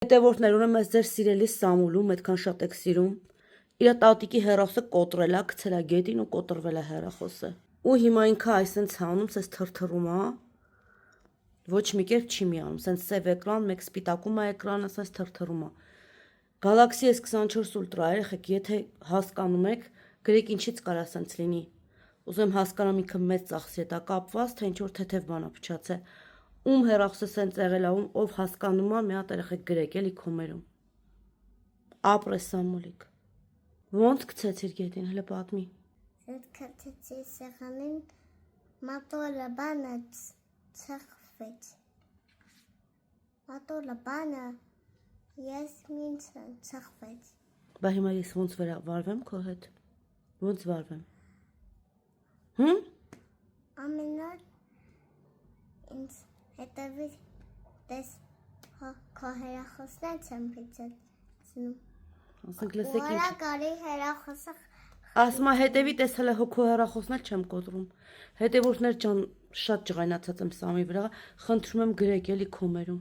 Հետևորդներ, ուրեմն ես ձեր սիրելի Սամուլում այդքան շատ եք սիրում։ Իր տատիկի հեռախոսը կոտրել է, գցել է գետին ու կոտրվել է հեռախոսը։ Ու հիմա ինքը այսպես հանում, սենց թրթռում է։ Ոչ մի կերպ չի միանում, սենց սև էկրան, մեկ սպիտակում է էկրանը, սենց թրթռում է։ Galaxy S24 Ultra երեխեք, եթե հասկանում եք, գրեք ինչից կարա սենց լինի։ Ուզում հասկանամ ինքը մեծ ծախսի հետ է կապված, թե ինչ-որ թեթև բան է փչացել։ Ում հեռախոսը սենց եղել է, ով հասկանում է, մի հատ երեխեք գրեք էլի կոմերում։ Ապրես Սամուլիկ։ Ոնց գցեցիր գետին, հələ պատմի։ Գցեցի սեղանին, մոտորը բանը ծխվեց։ Մոտորը բանը ես ինձ ծխվեց։ Բա հիմա ես ոնց վարվեմ քո հետ։ Ոնց վարվեմ։ Ամենօր ինձ հետևից տես քո հեռախոսն եմ փիծեցնում։ Ասենք լսեք ինչ։ Որա կարի հեռախոսը Ասմա հետևի տեսել է հոգու հեռախոսն էլ չեմ կոտրում։ Հետևորդներ ջան, շատ ջղայնացած եմ Սամի վրա, խնդրում եմ գրեք էլի կոմերում։